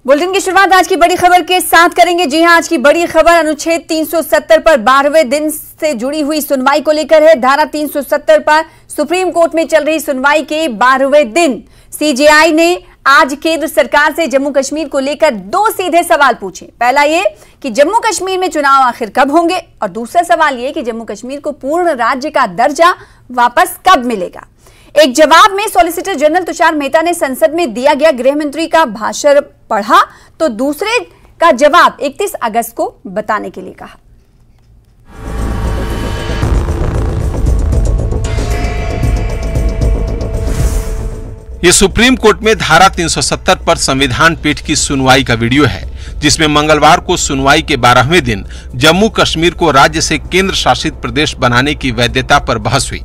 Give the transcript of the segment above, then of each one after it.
Bulletin की शुरुआत आज की बड़ी खबर के साथ करेंगे। जी हां, आज की बड़ी खबर अनुच्छेद 370 पर 12वें दिन से जुड़ी हुई सुनवाई को लेकर है। धारा 370 पर सुप्रीम कोर्ट में चल रही सुनवाई के 12वें दिन सीजेआई ने आज केंद्र सरकार से जम्मू कश्मीर को लेकर दो सीधे सवाल पूछे। पहला ये कि जम्मू कश्मीर में चुनाव आखिर कब होंगे, और दूसरा सवाल ये कि जम्मू कश्मीर को पूर्ण राज्य का दर्जा वापस कब मिलेगा। एक जवाब में सॉलिसिटर जनरल तुषार मेहता ने संसद में दिया गया गृह मंत्री का भाषण पढ़ा, तो दूसरे का जवाब 31 अगस्त को बताने के लिए कहा। ये सुप्रीम कोर्ट में धारा 370 पर संविधान पीठ की सुनवाई का वीडियो है, जिसमें मंगलवार को सुनवाई के 12वें दिन जम्मू कश्मीर को राज्य से केंद्र शासित प्रदेश बनाने की वैधता पर बहस हुई।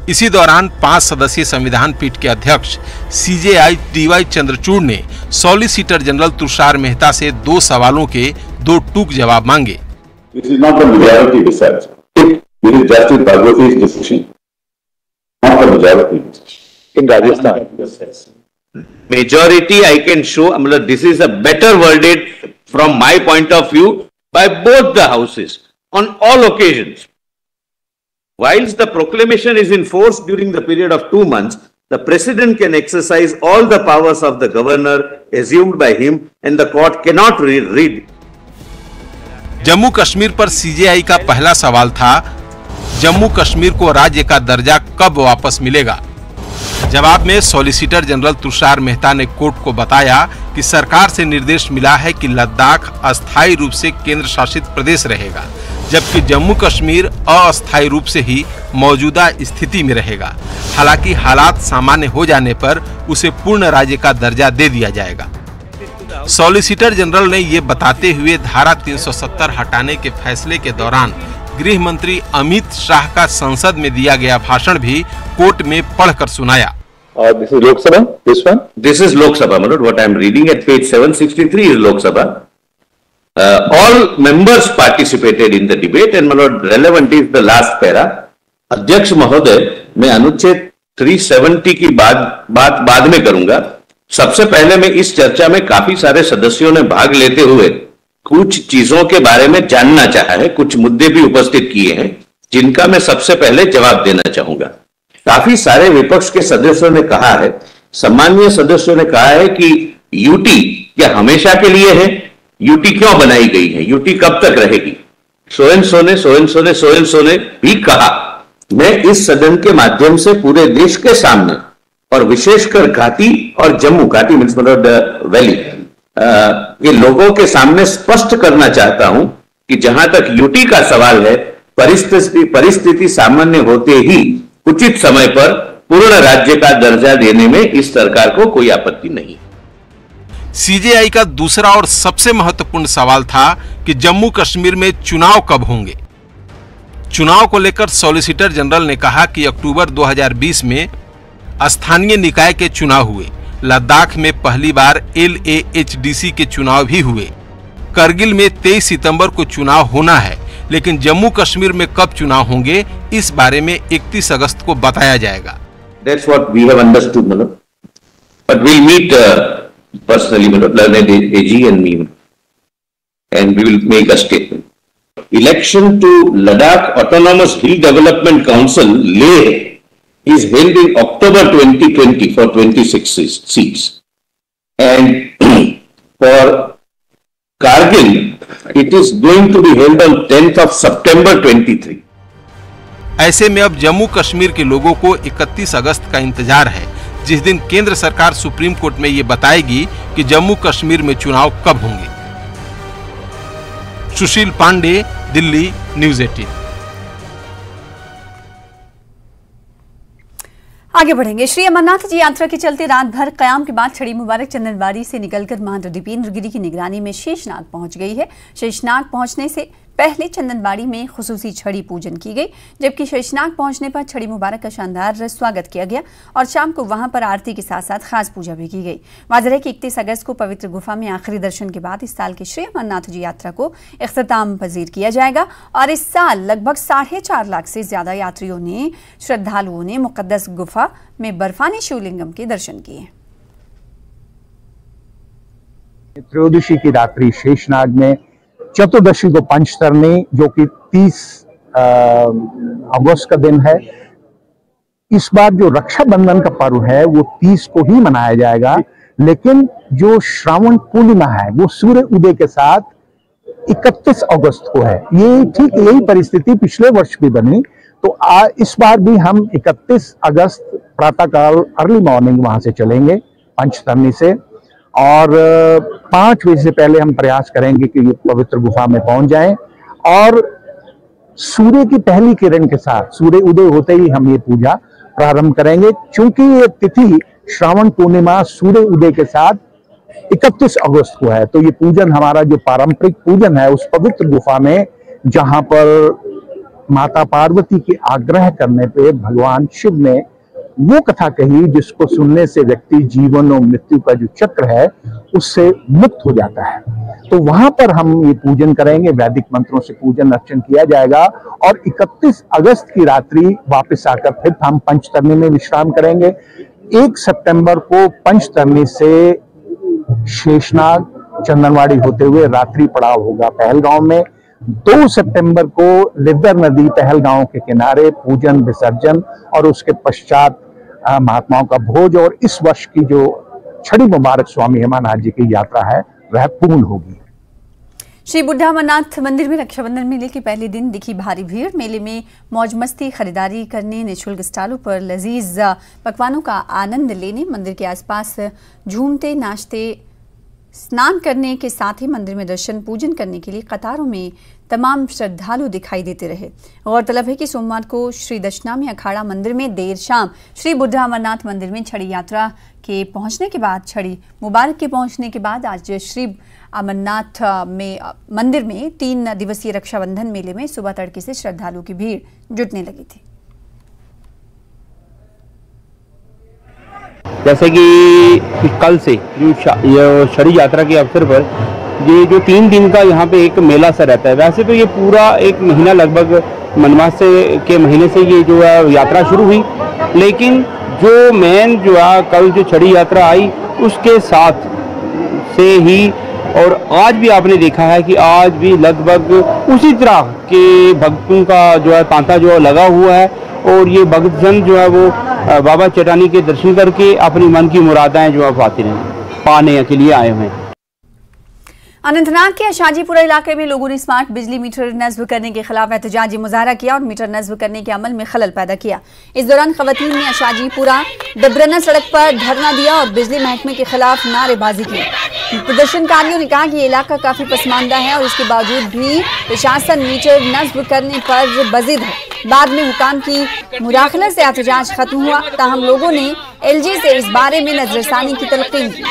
इसी दौरान 5 सदस्यीय संविधान पीठ के अध्यक्ष सीजेआई डीवाई चंद्रचूड़ ने सॉलिसिटर जनरल तुषार मेहता से 2 सवालों के 2 टूक जवाब मांगे। This is Justice Bhagwati's decision, not the majority in Rajasthan. Majority, I can show. This is a better verdict from my point of view by both the houses on all occasions. Whilst the proclamation is in force during the period of 2 months, the President can exercise all the powers of the governor assumed by him, and the court cannot read. Jammu Kashmir पर CJI का पहला सवाल था, जम्मू कश्मीर को राज्य का दर्जा कब वापस मिलेगा। जवाब में सॉलिसिटर जनरल तुषार मेहता ने कोर्ट को बताया कि सरकार से निर्देश मिला है कि लद्दाख अस्थायी रूप से केंद्र शासित प्रदेश रहेगा, जबकि जम्मू कश्मीर अस्थायी रूप से ही मौजूदा स्थिति में रहेगा। हालांकि हालात सामान्य हो जाने पर उसे पूर्ण राज्य का दर्जा दे दिया जाएगा। सॉलिसिटर जनरल ने ये बताते हुए धारा 370 हटाने के फैसले के दौरान गृह मंत्री अमित शाह का संसद में दिया गया भाषण भी कोर्ट में पढ़कर सुनाया। This is Lok Sabha. This one. This is Lok Sabha. What I am reading at page 763 is Lok Sabha. All members participated in the debate, and relevant is the last para. अध्यक्ष महोदय, मैं अनुच्छेद 370 की बात बाद में करूंगा। सबसे पहले मैं इस चर्चा में काफी सारे सदस्यों ने भाग लेते हुए कुछ चीजों के बारे में जानना चाहा है, कुछ मुद्दे भी उपस्थित किए हैं, जिनका मैं सबसे पहले जवाब देना चाहूंगा। काफी सारे विपक्ष के सदस्यों ने कहा है, सम्मानीय सदस्यों ने कहा है कि यूटी क्या हमेशा के लिए है, यूटी क्यों बनाई गई है, यूटी कब तक रहेगी। सोएन ने भी कहा। मैं इस सदन के माध्यम से पूरे देश के सामने और विशेषकर घाटी और जम्मू, घाटी मीन्स वैली, ये लोगों के सामने स्पष्ट करना चाहता हूं कि जहां तक यूटी का सवाल है, परिस्थिति सामान्य होते ही उचित समय पर पूर्ण राज्य का दर्जा देने में इस सरकार को कोई आपत्ति नहीं। सीजेआई का दूसरा और सबसे महत्वपूर्ण सवाल था कि जम्मू कश्मीर में चुनाव कब होंगे। चुनाव को लेकर सॉलिसिटर जनरल ने कहा कि अक्टूबर 2020 में स्थानीय निकाय के चुनाव हुए, लद्दाख में पहली बार LAHDC के चुनाव भी हुए, करगिल में 23 सितंबर को चुनाव होना है, लेकिन जम्मू कश्मीर में कब चुनाव होंगे इस बारे में 31 अगस्त को बताया जाएगा। That's what we have understood, but we'll meet personally, Learned AG and me, and we will make a statement. Election to Ladakh Autonomous Hill Development Council Leh is held in October 2020 for 26 seats, and for Kargil it is going to be held on 10th of September 23. ऐसे में अब जम्मू कश्मीर के लोगों को 31 अगस्त का इंतजार है, जिस दिन केंद्र सरकार सुप्रीम कोर्ट में ये बताएगी कि जम्मू कश्मीर में चुनाव कब होंगे। सुशील पांडे, दिल्ली, न्यूज़ 18। आगे बढ़ेंगे। श्री अमरनाथ जी यात्रा के चलते रात भर कयाम के बाद छड़ी मुबारक चंदनबाड़ी से निकलकर महंत दीपेंद्र गिरी की निगरानी में शेषनाग पहुंच गई है। शेषनाग पहुंचने से पहले चंदनबाड़ी में खुसूसी छड़ी पूजन की गई, जबकि शेषनाग पहुंचने पर छड़ी मुबारक का शानदार स्वागत किया गया और शाम को वहां पर आरती के साथ साथ खास पूजा भी की गई। वाज़ेह है कि 31 अगस्त को पवित्र गुफा में आखिरी दर्शन के बाद इस साल की श्री अमरनाथ जी यात्रा को इख्तिताम पजीर किया जाएगा और इस साल लगभग 4.5 लाख से ज्यादा श्रद्धालुओं ने मुकद्दस गुफा में बर्फानी शिवलिंगम के दर्शन किए। त्रयोदशी की रात्रि शेषनाग में, चतुर्दशी को पंचतरणी जो कि 30 अगस्त का दिन है। इस बार जो रक्षाबंधन का पर्व है वो 30 को ही मनाया जाएगा, लेकिन जो श्रावण पूर्णिमा है वो सूर्य उदय के साथ 31 अगस्त को है। ये ठीक यही परिस्थिति पिछले वर्ष भी बनी, तो इस बार भी हम 31 अगस्त प्रातःकाल अर्ली मॉर्निंग वहां से चलेंगे पंचतरणी से, और 5 बजे से पहले हम प्रयास करेंगे कि पवित्र गुफा में पहुंच जाएं और सूर्य की पहली किरण के साथ सूर्य उदय होते ही हम ये पूजा प्रारंभ करेंगे। चूंकि ये तिथि श्रावण पूर्णिमा सूर्य उदय के साथ 31 अगस्त को है, तो ये पूजन हमारा जो पारंपरिक पूजन है उस पवित्र गुफा में, जहां पर माता पार्वती के आग्रह करने पे भगवान शिव ने वो कथा कही जिसको सुनने से व्यक्ति जीवन और मृत्यु का जो चक्र है उससे मुक्त हो जाता है। तो वहां पर हम ये पूजन करेंगे, वैदिक मंत्रों से पूजन अर्चन किया जाएगा और 31 अगस्त की रात्रि वापस आकर फिर हम पंचतरणी में विश्राम करेंगे। 1 सितंबर को पंचतरणी से शेषनाग चंदनबाड़ी होते हुए रात्रि पड़ाव होगा पहलगांव में। 2 सितंबर को लिद्दर नदी पहलगांव के किनारे पूजन विसर्जन और उसके पश्चात महात्माओं का भोज, और इस वर्ष की जो छड़ी मुबारक स्वामी अमरनाथ जी की यात्रा है वह पूर्ण होगी। श्री बुढ़ा अमरनाथ मंदिर में रक्षाबंधन मेले के पहले दिन दिखी भारी भीड़। मेले में मौज मस्ती, खरीदारी करने, निःशुल्क स्टॉलों पर लजीज पकवानों का आनंद लेने, मंदिर के आसपास झूमते नाचते स्नान करने के साथ ही मंदिर में दर्शन पूजन करने के लिए कतारों में तमाम श्रद्धालु दिखाई देते रहे। गौरतलब है कि सोमवार को श्री दशनामी अखाड़ा मंदिर में देर शाम श्री बुढ़ा अमरनाथ मंदिर में छड़ी यात्रा के पहुंचने के बाद, छड़ी मुबारक के पहुंचने के बाद आज श्री अमरनाथ में मंदिर में 3 दिवसीय रक्षाबंधन मेले में सुबह तड़के से श्रद्धालुओं की भीड़ जुटने लगी थी। जैसे कि कल से जो छड़ी यात्रा के अवसर पर ये जो 3 दिन का यहाँ पे एक मेला सा रहता है। वैसे तो ये पूरा 1 महीना लगभग मनमास के महीने से ये जो है यात्रा शुरू हुई, लेकिन जो मेन जो है कल जो छड़ी यात्रा आई उसके साथ से ही, और आज भी आपने देखा है कि आज भी लगभग उसी तरह के भक्तों का जो है तांता जो है लगा हुआ है, और ये भक्तजन जो है वो बाबा चट्टानी के दर्शन करके अपनी मन की मुरादें जो है पाने के लिए आए हुए हैं। अनंतनाग के शाजीपुरा इलाके में लोगों ने स्मार्ट बिजली मीटर नस्ब करने के खिलाफ एहतजाजी मुजाहरा किया और मीटर नस्ब करने के अमल में खलल पैदा किया। इस दौरान खवातीन ने शाजीपुरा डबरना सड़क पर धरना दिया और बिजली महकमे के खिलाफ नारेबाजी की। प्रदर्शनकारियों ने कहा कि ये इलाका काफी पसमानदा है और इसके बावजूद भी प्रशासन मीटर नस्ब करने पर बजिद है। बाद में हुकाम की मुदाखलत से एहतजाज खत्म हुआ, ताहम लोगों ने LG से इस बारे में नजरसानी की तलकीन की।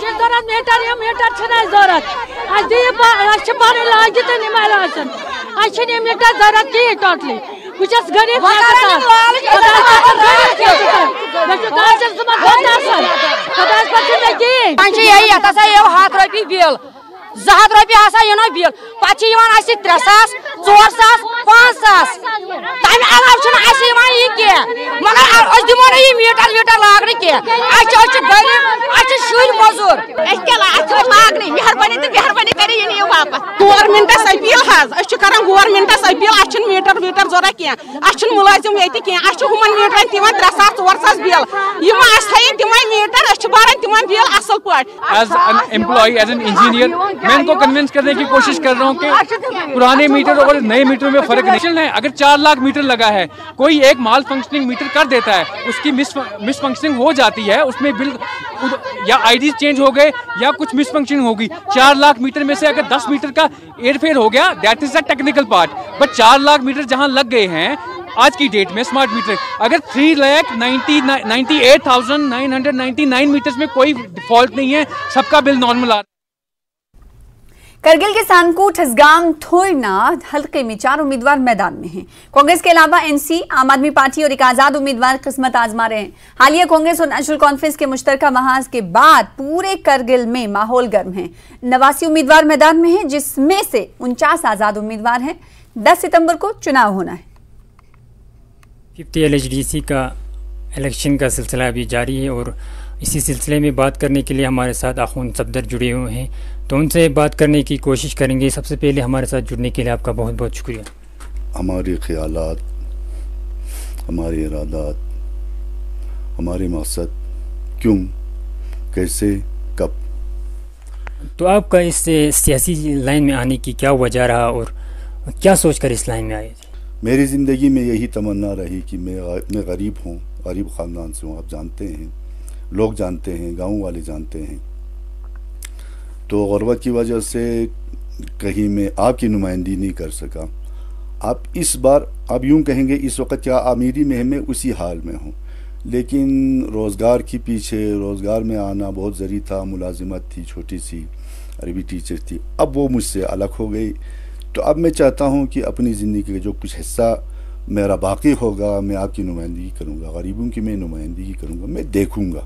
$100 बिल पे 3,000, 4,000, 5,000 तमें अलाव मगर दिमो ना यह मीटर लागन कह गरीब शुर मजूर लागन मेहरबानी तो मेहरबानी कर वापस गवर्नमेंटस अपील कर गवर्नमेंटस अपील मीटर जरूरत कह मुलाजिम ये हुमन मीटर दिवान 3,000, 4,000 बिल तम मीटर भरान तिम बिल असल पे। As an employee, as an engineer, मैं इनको कन्विंस करने की कोशिश कर रहा हूँ कि पुराने मीटर और नए मीटर में फर्क नहीं है। अगर 4 लाख मीटर लगा है, कोई एक माल फंक्शनिंग मीटर कर देता है, उसकी मिस फंक्शनिंग हो जाती है, उसमें बिल या आईडी चेंज हो गए या कुछ मिस फंक्शनिंग होगी। 4 लाख मीटर में से अगर 10 मीटर का एयरफेयर हो गया, that is the technical part. But 4 lakh meter जहां लग गए हैं आज की डेट में स्मार्ट मीटर, अगर 3,98,999 मीटर्स में कोई डिफॉल्ट नहीं है, सबका बिल नॉर्मल आ रहा है। करगिल के सानकोट हसगाम थोरना हल्के में 4 उम्मीदवार मैदान में हैं। कांग्रेस के अलावा एनसी, आम आदमी पार्टी और एक आजाद उम्मीदवार किस्मत आजमा रहे हैं। हालिया कांग्रेस और नेशनल कॉन्फ्रेंस के मुश्तरका महाज के बाद पूरे करगिल में माहौल गर्म है। 89 उम्मीदवार मैदान में हैं, जिसमें से 49 आजाद उम्मीदवार हैं। 10 सितंबर को चुनाव होना है। 50 LHDC का इलेक्शन का सिलसिला अभी जारी है और इसी सिलसिले में बात करने के लिए हमारे साथ आखून सफदर जुड़े हुए हैं, तो उनसे बात करने की कोशिश करेंगे। सबसे पहले हमारे साथ जुड़ने के लिए आपका बहुत बहुत शुक्रिया। हमारे ख्यालात, हमारे इरादात, हमारे मकसद, क्यों, कैसे, कब। तो आपका इस सियासी लाइन में आने की क्या वजह रहा और क्या सोचकर इस लाइन में आए? मेरी ज़िंदगी में यही तमन्ना रही कि मैं गरीब हूँ, गरीब ख़ानदान से हूँ। आप जानते हैं, लोग जानते हैं, गाँव वाले जानते हैं। तो गुर्बत की वजह से कहीं मैं आपकी नुमाइंदगी नहीं कर सका। आप इस बार आप यूँ कहेंगे इस वक्त क्या अमीरी में मैं उसी हाल में हूँ, लेकिन रोज़गार के पीछे, रोज़गार में आना बहुत ज़रूरी था। मुलाजिमत थी, छोटी सी अरबी टीचर थी, अब वो मुझसे अलग हो गई। तो अब मैं चाहता हूँ कि अपनी ज़िंदगी का जो कुछ हिस्सा मेरा बाकी होगा, मैं आपकी नुमाइंदगी करूँगा, गरीबों की मैं नुमाइंदगी करूँगा, मैं देखूँगा।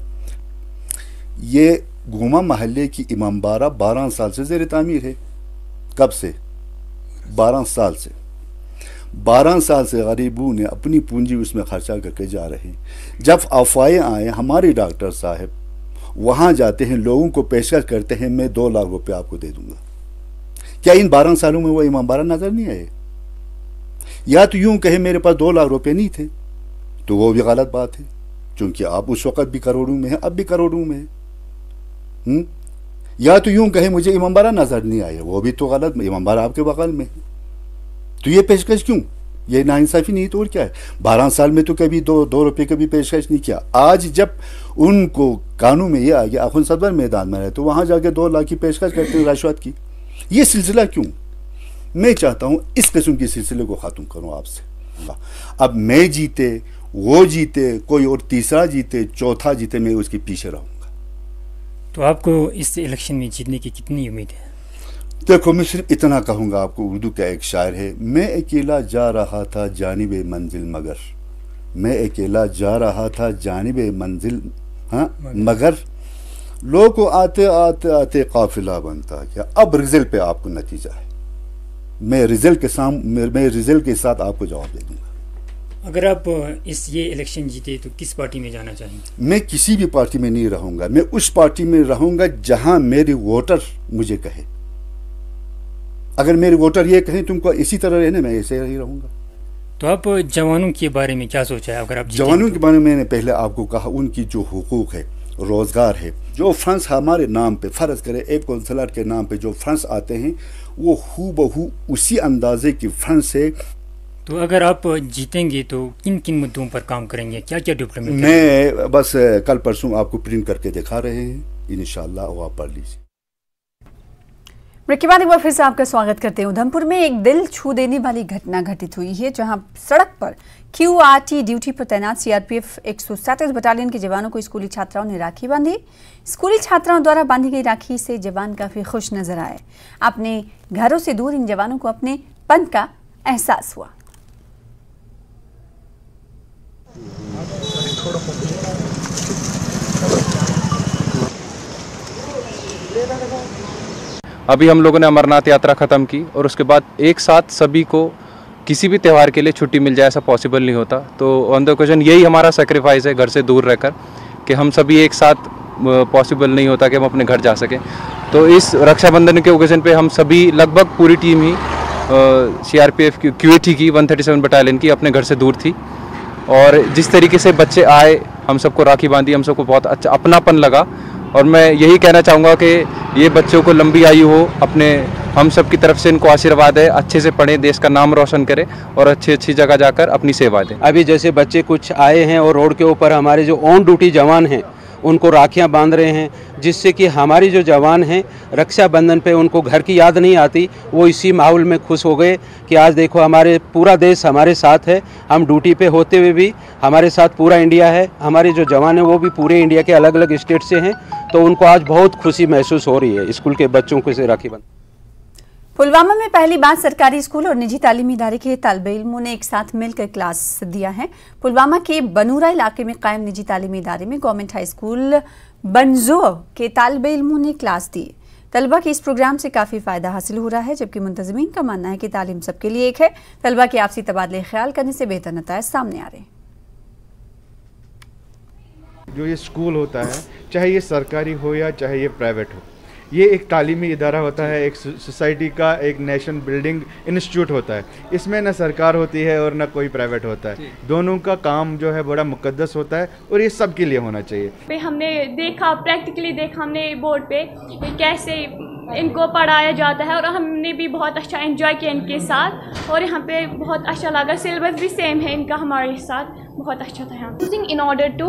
ये घुमा महल्ले की इमामबाड़ा 12 साल से ज़ेर तामीर है। कब से? 12 साल से। 12 साल से गरीबों ने अपनी पूंजी उसमें खर्चा करके जा रहे हैं। जब अफवाहें आए, हमारे डॉक्टर साहब वहाँ जाते हैं, लोगों को पेशकश करते हैं, मैं 2 लाख रुपए आपको दे दूँगा। क्या इन 12 सालों में वो इमामबाड़ा नज़र नहीं आए? या तो यूँ कहे मेरे पास 2 लाख रुपए नहीं थे, तो वो भी गलत बात है, क्योंकि आप उस वक़्त भी करोड़ों में हैं, अब भी करोड़ों में हैं। या तो यूं कहे मुझे इमामबाड़ा नजर नहीं आया, वो भी तो गलत। इमामबाड़ा आपके बगल में है, तो ये पेशकश क्यों? ये नाइंसाफी नहीं तो और क्या है? 12 साल में तो कभी 2 रुपए का भी पेशकश नहीं किया। आज जब उनको कानून में ये आ गया, आखुन सदर मैदान में रहे, तो वहां जाके 2 लाख की पेशकश करते हैं रिश्वत की। ये सिलसिला क्यों? मैं चाहता हूं इस किस्म के सिलसिले को ख़त्म करूं आपसे। अब मैं जीते, वो जीते, कोई और तीसरा जीते, चौथा जीते, मैं उसके पीछे रहूंगा। तो आपको इस इलेक्शन में जीतने की कितनी उम्मीद है? देखो, मैं सिर्फ इतना कहूँगा आपको, उर्दू का एक शायर है, मैं अकेला जा रहा था जानिबे मंजिल मगर, मैं अकेला जा रहा था जानिबे मंजिल, हाँ मगर लोगों को आते आते आते काफिला बनता क्या। अब रिजल्ट पे आपको नतीजा है, मैं रिजल्ट के साथ आपको जवाब दे दूँगा। अगर आप ये इलेक्शन जीते तो किस पार्टी में जाना चाहेंगे? मैं किसी भी पार्टी में नहीं रहूंगा, मैं उस पार्टी में रहूंगा जहां मेरे वोटर मुझे कहे। अगर मेरे वोटर ये कहें तुमको इसी तरह रहने, मैं ऐसे ही रहूंगा। तो आप जवानों के बारे में क्या सोचा है? अगर आप जवानों के बारे में मैंने पहले आपको कहा, उनकी जो हुकूक है, रोजगार है, जो फंड्स हमारे नाम पे फर्ज करे, एक कौंसलर के नाम पे जो फंड्स आते हैं, वो हूबहू उसी अंदाजे की फंड्स है। तो अगर आप जीतेंगे तो किन किन मुद्दों पर काम करेंगे, क्या क्या डेवलपमेंट? मैं बस कल परसों आपको प्रिंट करके दिखा रहे हैं, इंशाल्लाह वो आप पढ़ लीजिए। ब्रेक के बाद एक बार फिर से आपका स्वागत करते हैं। उधमपुर में एक दिल छू देने वाली घटना घटित हुई है, जहां सड़क पर QRT ड्यूटी पर तैनात CRPF 137 बटालियन के जवानों को स्कूली छात्राओं ने राखी बांधी। स्कूली छात्राओं द्वारा बांधी गई राखी से जवान काफी खुश नजर आए। अपने घरों से दूर इन जवानों को अपने पन का एहसास हुआ। अभी हम लोगों ने अमरनाथ यात्रा ख़त्म की और उसके बाद एक साथ सभी को किसी भी त्यौहार के लिए छुट्टी मिल जाए, ऐसा पॉसिबल नहीं होता। तो ऑन द ओकेजन यही हमारा सेक्रीफाइस है, घर से दूर रहकर, कि हम सभी एक साथ पॉसिबल नहीं होता कि हम अपने घर जा सकें। तो इस रक्षाबंधन के ओकेजन पे हम सभी लगभग पूरी टीम ही CRPF की QAT की 137 बटालियन की अपने घर से दूर थी। और जिस तरीके से बच्चे आए, हम सबको राखी बांधी, हम सबको बहुत अच्छा अपनापन लगा। और मैं यही कहना चाहूँगा कि ये बच्चों को लंबी आयु हो, अपने हम सब की तरफ से इनको आशीर्वाद है, अच्छे से पढ़ें, देश का नाम रोशन करें और अच्छी जगह जाकर अपनी सेवा दें। अभी जैसे बच्चे कुछ आए हैं और रोड के ऊपर हमारे जो ऑन ड्यूटी जवान हैं उनको राखियां बांध रहे हैं, जिससे कि हमारी जो जवान हैं रक्षाबंधन पे उनको घर की याद नहीं आती। वो इसी माहौल में खुश हो गए कि आज देखो हमारे पूरा देश हमारे साथ है, हम ड्यूटी पे होते हुए भी हमारे साथ पूरा इंडिया है। हमारे जो जवान हैं वो भी पूरे इंडिया के अलग अलग स्टेट से हैं, तो उनको आज बहुत खुशी महसूस हो रही है स्कूल के बच्चों को से राखी बंध। पुलवामा में पहली बार सरकारी स्कूल और निजी तालीमी इदारे के तालिबे इल्मों ने एक साथ मिलकर क्लास दिया है। पुलवामा के बनूरा इलाके में कायम निजी तालीमी इदारे में गवर्नमेंट हाई स्कूल बनजो के तालिबे इल्मों ने क्लास दी। तलबा के इस प्रोग्राम से काफ़ी फ़ायदा हासिल हो रहा है, जबकि मुंतज़मीन का मानना है कि तालीम सबके लिए एक है। तलबा के आपसी तबादले ख्याल करने से बेहतर नताइज सामने आ रहे हैं। जो ये स्कूल होता है, चाहे ये सरकारी हो या चाहे ये प्राइवेट हो, ये एक तालीमी इदारा होता है, एक सोसाइटी का एक नेशन बिल्डिंग इंस्टीट्यूट होता है। इसमें न सरकार होती है और न कोई प्राइवेट होता है। दोनों का काम जो है बड़ा मुकद्दस होता है और ये सबके लिए होना चाहिए। हमने देखा, प्रैक्टिकली देखा हमने बोर्ड पे कैसे इनको पढ़ाया जाता है और हमने भी बहुत अच्छा एंजॉय किया इनके साथ और यहाँ पे बहुत अच्छा लगा। सिलेबस भी सेम है इनका हमारे साथ, बहुत अच्छा था यहाँ। In order to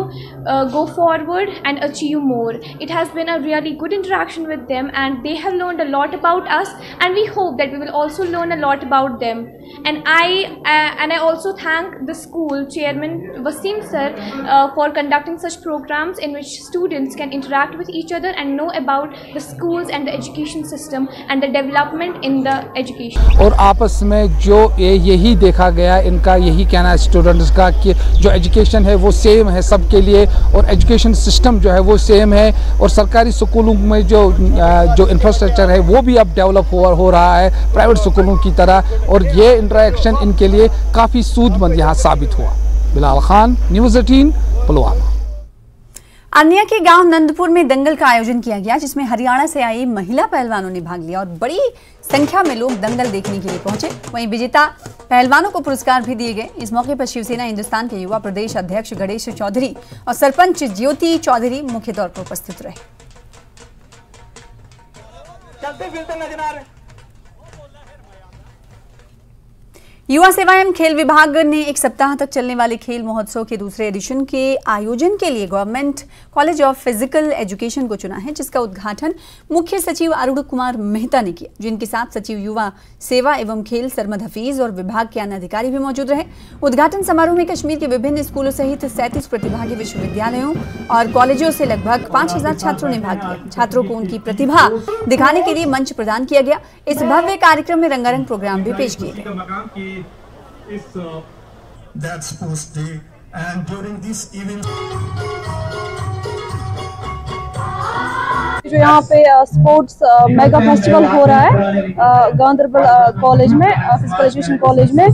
go forward and achieve more, it has been a really good interaction with them and they have learned a lot about us and we hope that we will also learn a lot about them. And I also thank the school chairman Wasim sir for conducting such programs in which students can interact with each other and know about the schools and the education system and the development in the education. और आपस में जो यही देखा गया, इनका यही कहना है स्टूडेंट्स का कि जो एजुकेशन है वो सेम है सबके लिए और एजुकेशन सिस्टम जो है वो सेम है और सरकारी स्कूलों में जो इंफ्रास्ट्रक्चर है वो भी अब डेवलप हो रहा है प्राइवेट स्कूलों की तरह, और ये इंटरेक्शन इनके लिए काफ़ी सूदमंद यहाँ साबित हुआ। बिलाल खान, न्यूज़ 18, पुलवामा। अन्या के गांव नंदपुर में दंगल का आयोजन किया गया, जिसमें हरियाणा से आई महिला पहलवानों ने भाग लिया और बड़ी संख्या में लोग दंगल देखने के लिए पहुंचे। वहीं विजेता पहलवानों को पुरस्कार भी दिए गए। इस मौके पर शिवसेना हिंदुस्तान के युवा प्रदेश अध्यक्ष गणेश चौधरी और सरपंच ज्योति चौधरी मुख्य तौर पर उपस्थित रहे। चलते फिरते नजर आ रहे। युवा सेवा एवं खेल विभाग ने एक सप्ताह तक चलने वाले खेल महोत्सव के दूसरे एडिशन के आयोजन के लिए government college of physical education को चुना है, जिसका उद्घाटन मुख्य सचिव अरुण कुमार मेहता ने किया, जिनके साथ सचिव युवा सेवा एवं खेल सरमद हफीज और विभाग के अन्य अधिकारी भी मौजूद रहे। उद्घाटन समारोह में कश्मीर के विभिन्न स्कूलों सहित 37 प्रतिभागी विश्वविद्यालयों और कॉलेजों से लगभग 5000 छात्रों ने भाग लिया। छात्रों को उनकी प्रतिभा दिखाने के लिए मंच प्रदान किया गया। इस भव्य कार्यक्रम में रंगारंग प्रोग्राम भी पेश किए गए। That sports day and during this event जो यहाँ पे स्पोर्ट्स मेगा फेस्टिवल हो रहा है गांधरबल कॉलेज में, फिजिकल एजुकेशन कॉलेज में,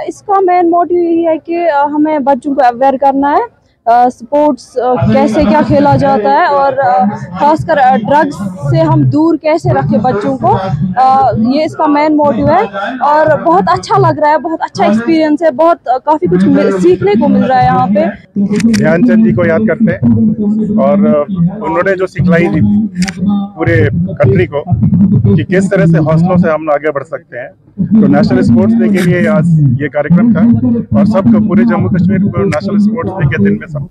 इसका मेन मोटिव यही है कि हमें बच्चों को अवेयर करना है स्पोर्ट्स कैसे क्या खेला जाता है और खासकर ड्रग्स से हम दूर कैसे रखें बच्चों को, ये इसका मेन मोटिव है और बहुत अच्छा लग रहा है, बहुत अच्छा एक्सपीरियंस है, बहुत काफ़ी कुछ सीखने को मिल रहा है यहाँ पे। ध्यानचंद जी को याद करते हैं और उन्होंने जो सिखलाई दी पूरे कंट्री को कि किस तरह से हौसलों से हम आगे बढ़ सकते हैं, तो नेशनल स्पोर्ट्स डे के लिए आज ये कार्यक्रम था और सबको पूरे जम्मू कश्मीर को नेशनल स्पोर्ट्स डे के दिन में सब।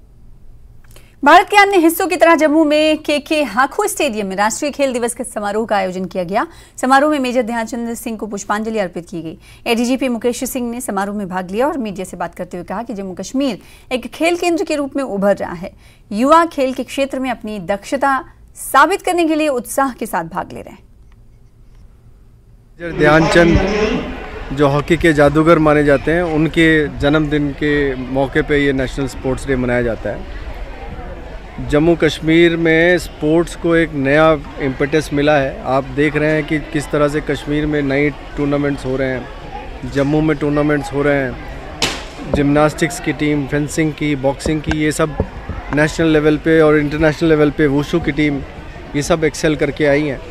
भारत के अन्य हिस्सों की तरह जम्मू में के हाखो स्टेडियम में राष्ट्रीय खेल दिवस के समारोह का आयोजन किया गया। समारोह में मेजर ध्यानचंद सिंह को पुष्पांजलि अर्पित की गई। एडीजीपी मुकेश सिंह ने समारोह में भाग लिया और मीडिया से बात करते हुए कहा कि जम्मू कश्मीर एक खेल केंद्र के रूप में उभर रहा है। युवा खेल के क्षेत्र में अपनी दक्षता साबित करने के लिए उत्साह के साथ भाग ले रहे हैं। मेजर ध्यानचंद जो हॉकी के जादूगर माने जाते हैं, उनके जन्मदिन के मौके पे ये नेशनल स्पोर्ट्स डे मनाया जाता है। जम्मू कश्मीर में स्पोर्ट्स को एक नया इम्पेटस मिला है। आप देख रहे हैं कि किस तरह से कश्मीर में नई टूर्नामेंट्स हो रहे हैं, जम्मू में टूर्नामेंट्स हो रहे हैं। जिम्नास्टिक्स की टीम, फेंसिंग की, बॉक्सिंग की, ये सब नेशनल लेवल पे और इंटरनेशनल लेवल पे वुशु की टीम, ये सब एक्सेल करके आई हैं।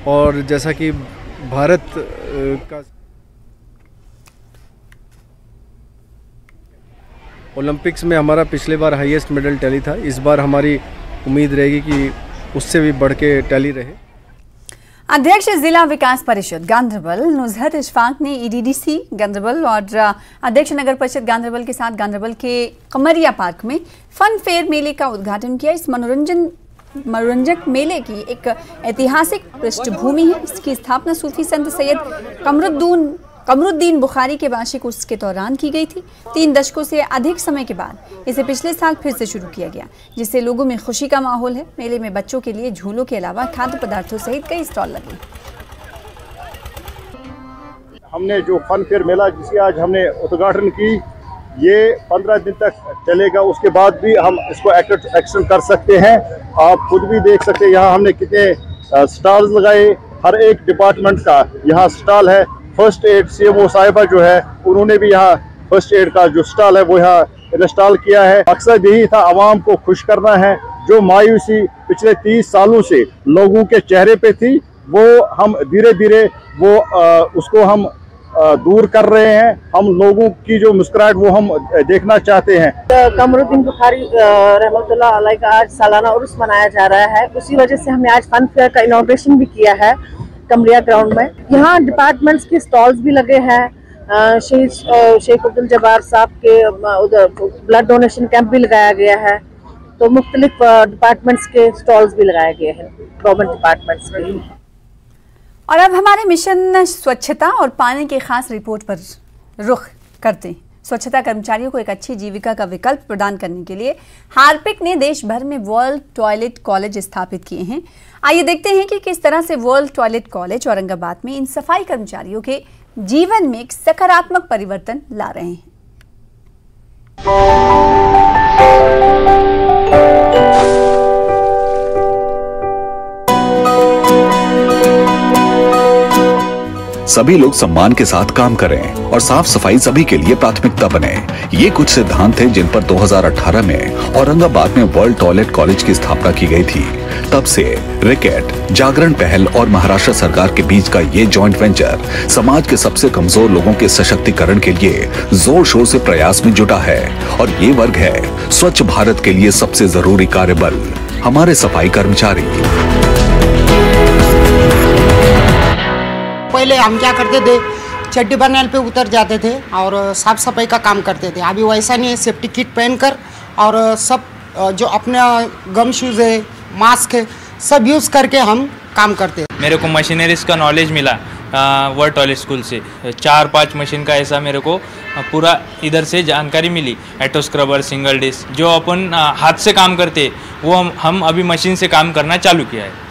और जैसा कि भारत का ओलंपिक्स में हमारा पिछले बार हाईएस्ट मेडल टैली था, इस बार हमारी उम्मीद रहेगी कि उससे भी बढ़ के टैली रहे। अध्यक्ष जिला विकास परिषद गांधरबल नुजहत इशफाक ने ईडीडीसी गांधरबल और अध्यक्ष नगर परिषद गांधरबल के साथ गांधरबल के कमरिया पार्क में फन फेयर मेले का उद्घाटन किया। इस मनोरंजक मेले की एक ऐतिहासिक पृष्ठभूमि है। इसकी स्थापना सूफी संत सैयद कमरुद्दीन बुखारी के वार्षिक उर्स के दौरान की गई थी। 3 दशकों से अधिक समय के बाद इसे पिछले साल फिर से शुरू किया गया, जिससे लोगों में खुशी का माहौल है। मेले में बच्चों के लिए झूलों के अलावा खाद्य पदार्थों सहित कई स्टॉल लगे। हमने जो फन फेयर मेला जिसकी आज हमने उद्घाटन की, ये 15 दिन तक चलेगा। उसके बाद भी हम इसको एक्शन कर सकते हैं। आप खुद भी देख सकते हैं यहाँ हमने कितने स्टॉल्स लगाए, हर एक डिपार्टमेंट का यहाँ स्टॉल है। फर्स्ट एड CMO साहिबा जो है उन्होंने भी यहाँ फर्स्ट एड का जो स्टॉल है वो यहाँ इंस्टॉल किया है। मकसद यही था आवाम को खुश करना है। जो मायूसी पिछले 30 सालों से लोगों के चेहरे पे थी वो हम धीरे धीरे वो उसको हम दूर कर रहे हैं। हम लोगों की जो मुस्कुराहट वो हम देखना चाहते हैं। कमरुद्दीन बुखारी रहमतुल्लाह अलैह का आज सालाना उर्स मनाया जा रहा है। उसी वजह से हमने आज फन फेयर का इनॉग्रेशन भी किया है कमरिया ग्राउंड में। यहाँ डिपार्टमेंट्स के स्टॉल्स भी लगे हैं। शहीद शेख अब्दुल जब्बार साहब के उधर ब्लड डोनेशन कैंप भी लगाया गया है। तो मुख्तलिफ डिपार्टमेंट्स के स्टॉल्स भी लगाए गए हैं, गवर्नमेंट डिपार्टमेंट्स के। और अब हमारे मिशन स्वच्छता और पानी की खास रिपोर्ट पर रुख करते हैं। स्वच्छता कर्मचारियों को एक अच्छी जीविका का विकल्प प्रदान करने के लिए हार्पिक ने देश भर में वर्ल्ड टॉयलेट कॉलेज स्थापित किए हैं। आइए देखते हैं कि किस तरह से वर्ल्ड टॉयलेट कॉलेज औरंगाबाद में इन सफाई कर्मचारियों के जीवन में एक सकारात्मक परिवर्तन ला रहे हैं। सभी लोग सम्मान के साथ काम करें और साफ सफाई सभी के लिए प्राथमिकता बने। ये कुछ सिद्धांत थे जिन पर 2018 में औरंगाबाद में वर्ल्ड टॉयलेट कॉलेज की स्थापना की गई थी। तब से रिकेट, जागरण पहल और महाराष्ट्र सरकार के बीच का ये जॉइंट वेंचर समाज के सबसे कमजोर लोगों के सशक्तिकरण के लिए जोर शोर से प्रयास में जुटा है। और ये वर्ग है स्वच्छ भारत के लिए सबसे जरूरी कार्यबल, हमारे सफाई कर्मचारी। पहले हम क्या करते थे, चड्डी बनियान पे उतर जाते थे और साफ सफाई का काम करते थे। अभी वैसा नहीं है, सेफ्टी किट पहनकर और सब जो अपना गम शूज़ है, मास्क है, सब यूज़ करके हम काम करते हैं। मेरे को मशीनरीज का नॉलेज मिला वर्ल्ड टॉयलेट स्कूल से। 4-5 मशीन का ऐसा मेरे को पूरा इधर से जानकारी मिली। एटो स्क्रबर, सिंगल डिस्क, जो अपन हाथ से काम करते वो हम अभी मशीन से काम करना चालू किया है।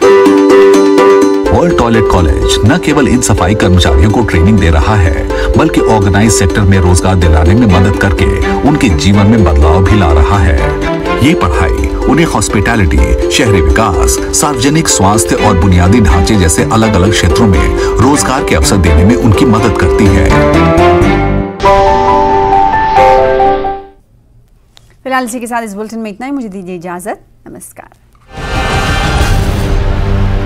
वर्ल्ड टॉयलेट कॉलेज न केवल इन सफाई कर्मचारियों को ट्रेनिंग दे रहा है, बल्कि ऑर्गेनाइज सेक्टर में रोजगार दिलाने में मदद करके उनके जीवन में बदलाव भी ला रहा है। ये पढ़ाई उन्हें हॉस्पिटैलिटी, शहरी विकास, सार्वजनिक स्वास्थ्य और बुनियादी ढांचे जैसे अलग अलग क्षेत्रों में रोजगार के अवसर देने में उनकी मदद करती है। फिलहाल इसी के साथ इस बुलेटिन में इतना ही। मुझे दीजिए इजाजत। नमस्कार।